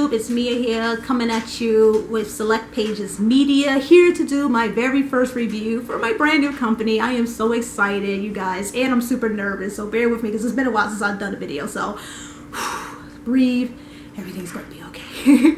YouTube? It's Mia here, coming at you with Select Pages Media, here to do my very first review for my brand new company. I am so excited, you guys, and I'm super nervous, so bear with me because it's been a while since I've done a video, so breathe, everything's going to be okay.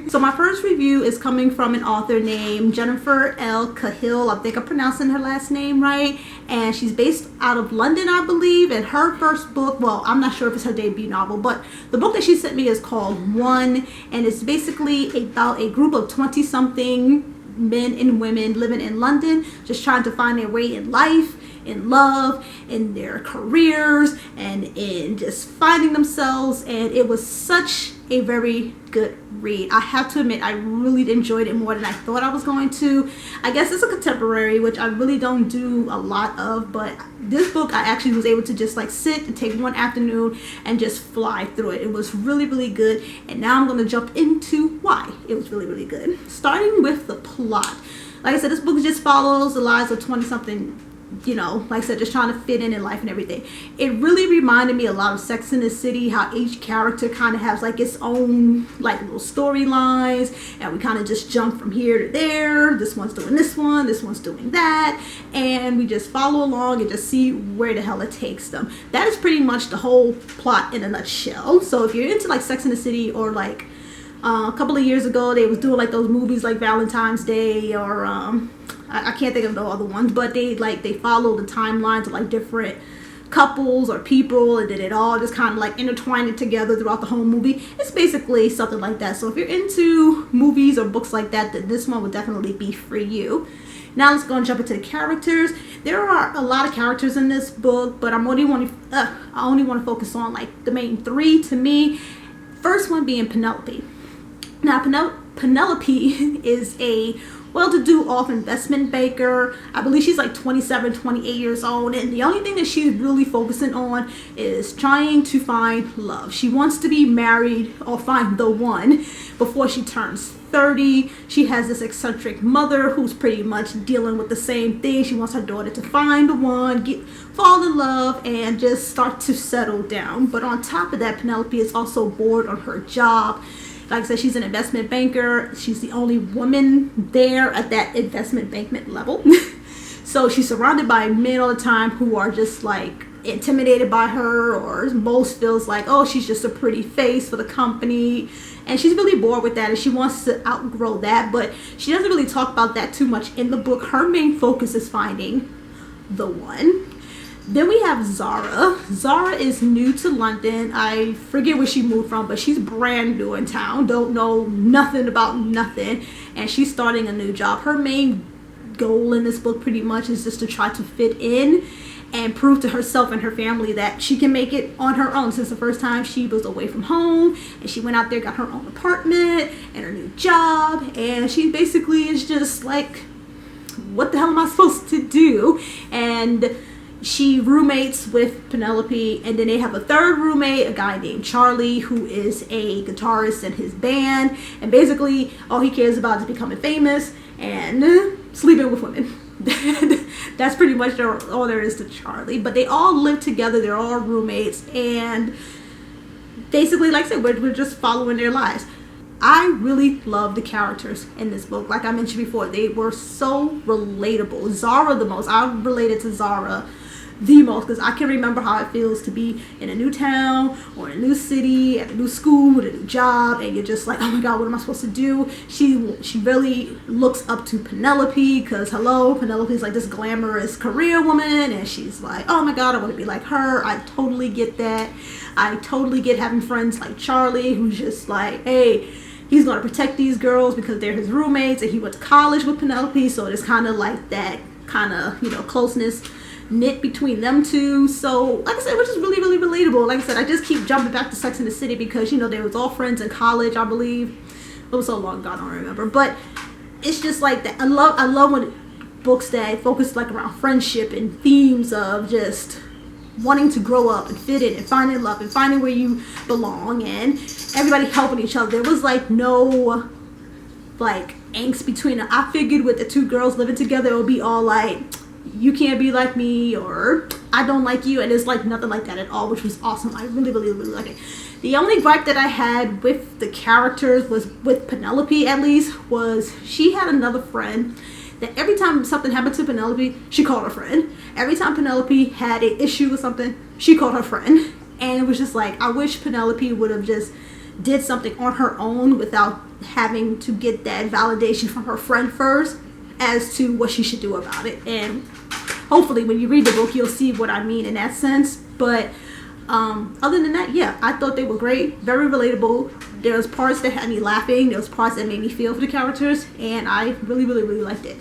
So my first review is coming from an author named Jennifer L. Cahill. I think I'm pronouncing her last name right, and she's based out of London, I believe. And her first book, well, I'm not sure if it's her debut novel, but the book that she sent me is called One, and it's basically about a group of 20-something men and women living in London, just trying to find their way in life, in love, in their careers, and in just finding themselves. And it was such a very good read. I have to admit, I really enjoyed it more than I thought I was going to. I guess it's a contemporary, which I really don't do a lot of, but this book I actually was able to just like sit and take one afternoon and just fly through it. It was really, really good, and now I'm going to jump into why it was really, really good. Starting with the plot. Like I said, this book just follows the lives of 20-something, you know, like I said, just trying to fit in life and everything. It really reminded me a lot of Sex and the City, how each character kind of has like its own like little storylines, and we kind of just jump from here to there. This one's doing this one, this one's doing that, and we just follow along and just see where the hell it takes them. That is pretty much the whole plot in a nutshell. So if you're into like Sex and the City, or like a couple of years ago they was doing like those movies like Valentine's Day, or I can't think of the other ones, but they follow the timelines of like different couples or people, and then it all just kind of like intertwined it together throughout the whole movie. It's basically something like that. So if you're into movies or books like that, then this one would definitely be for you. Now let's go and jump into the characters. There are a lot of characters in this book, but I only want to focus on like the main three to me. First one being Penelope. Now Penelope is a well-to-do off investment banker. I believe she's like 27, 28 years old, and the only thing that she's really focusing on is trying to find love. She wants to be married or find the one before she turns 30. She has this eccentric mother who's pretty much dealing with the same thing. She wants her daughter to find the one, fall in love, and just start to settle down. But on top of that, Penelope is also bored on her job. Like I said, she's an investment banker. She's the only woman there at that investment banking level. So she's surrounded by men all the time who are just like intimidated by her, or most feels like, oh, she's just a pretty face for the company. And she's really bored with that, and she wants to outgrow that, but she doesn't really talk about that too much in the book. Her main focus is finding the one. Then we have Zara. Zara is new to London. I forget where she moved from, but she's brand new in town. Don't know nothing about nothing. And she's starting a new job. Her main goal in this book pretty much is just to try to fit in and prove to herself and her family that she can make it on her own. Since the first time she was away from home, and she went out there, got her own apartment and her new job. And she basically is just like, what the hell am I supposed to do? And she roommates with Penelope, and then they have a third roommate, a guy named Charlie, who is a guitarist in his band, and basically all he cares about is becoming famous and sleeping with women. That's pretty much all there is to Charlie. But they all live together, they're all roommates, and basically, like I said, we're just following their lives. I really love the characters in this book. Like I mentioned before, they were so relatable. Zara the most. I related to Zara the most because I can remember how it feels to be in a new town or in a new city, at a new school, with a new job, and you're just like, oh my god, what am I supposed to do? She really looks up to Penelope because, hello, Penelope's like this glamorous career woman, and she's like, oh my god, I want to be like her. I totally get that. I totally get having friends like Charlie, who's just like, hey, he's going to protect these girls because they're his roommates, and he went to college with Penelope, so there's kind of like that kind of, you know, closeness knit between them two. So like I said, which is really, really relatable. Like I said, I just keep jumping back to Sex and the City because, you know, they was all friends in college, I believe. It was so long ago, I don't remember, but it's just like that. I love when books that focus like around friendship and themes of just wanting to grow up and fit in and finding love and finding where you belong and everybody helping each other. There was like no like angst between them. I figured with the two girls living together, it would be all like, you can't be like me, or I don't like you, and it's like nothing like that at all, which was awesome. I really, really, really like it. The only gripe that I had with the characters was with Penelope, at least, was she had another friend that every time something happened to Penelope, she called her friend. Every time Penelope had an issue with something, she called her friend. And it was just like, I wish Penelope would have just did something on her own without having to get that validation from her friend first as to what she should do about it. And hopefully when you read the book, you'll see what I mean in that sense. But other than that, yeah, I thought they were great, very relatable. There was parts that had me laughing, there was parts that made me feel for the characters, and I really, really, really liked it.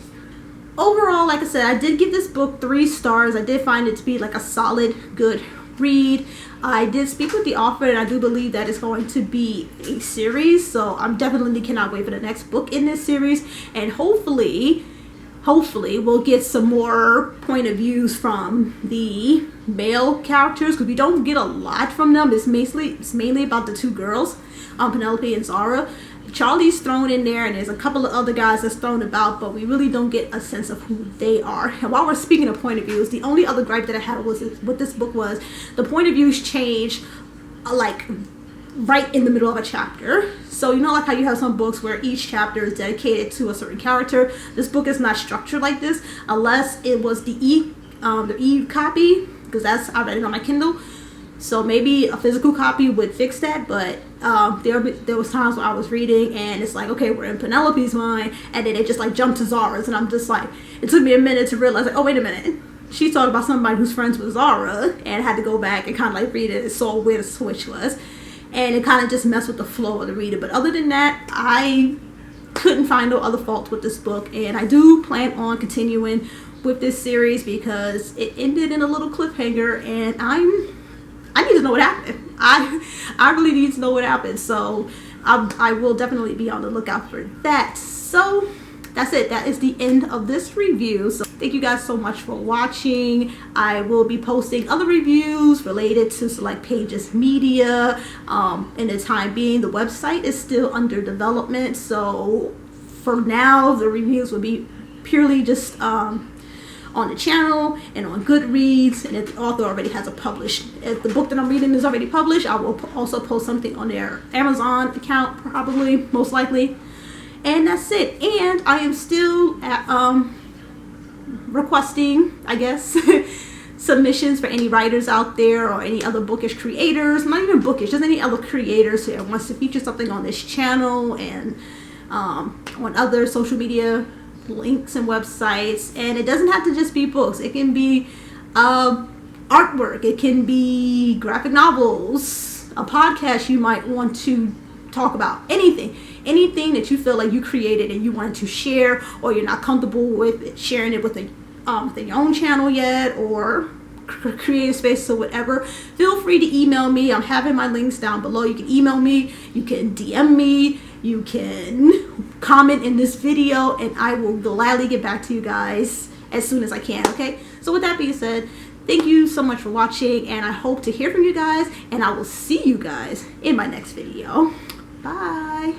Overall, like I said, I did give this book 3 stars. I did find it to be like a solid, good read. I did speak with the author, and I do believe that it's going to be a series, so I'm definitely cannot wait for the next book in this series, and hopefully we'll get some more point of views from the male characters, because we don't get a lot from them. It's mainly about the 2 girls, Penelope and Zara. Charlie's thrown in there, and there's a couple of other guys that's thrown about, but we really don't get a sense of who they are. And while we're speaking of point of views, the only other gripe that I had with this book was the point of views changed like right in the middle of a chapter. So you know, like how you have some books where each chapter is dedicated to a certain character. This book is not structured like this, unless it was the e copy, because I read it on my Kindle. So maybe a physical copy would fix that, but there was times where I was reading and it's like, okay, we're in Penelope's mind, and then it just like jumped to Zara's, and I'm just like, it took me a minute to realize, like, oh wait a minute, she's talking about somebody who's friends with Zara, and had to go back and kind of like read it and saw where the switch was, and it kind of just messed with the flow of the reader. But other than that, I couldn't find no other fault with this book, and I do plan on continuing with this series because it ended in a little cliffhanger, and I need to know what happened. I really need to know what happened. So I will definitely be on the lookout for that. So that's it. That is the end of this review. So thank you guys so much for watching. I will be posting other reviews related to Select Pages Media. In the time being, the website is still under development. So for now, the reviews will be purely just on the channel and on Goodreads, and if the author already has if the book that I'm reading is already published, I will also post something on their Amazon account, probably, most likely. And that's it. And I am still requesting, I guess, submissions for any writers out there or any other bookish creators, not even bookish, just any other creators who wants to feature something on this channel and on other social media links and websites. And it doesn't have to just be books. It can be artwork, it can be graphic novels, a podcast you might want to talk about, anything that you feel like you created and you wanted to share, or you're not comfortable with sharing it within your own channel yet, or creative space or whatever. Feel free to email me. I'm having my links down below. You can email me, you can DM me, you can comment in this video, and I will gladly get back to you guys as soon as I can. Okay, so with that being said, thank you so much for watching, and I hope to hear from you guys, and I will see you guys in my next video. Bye.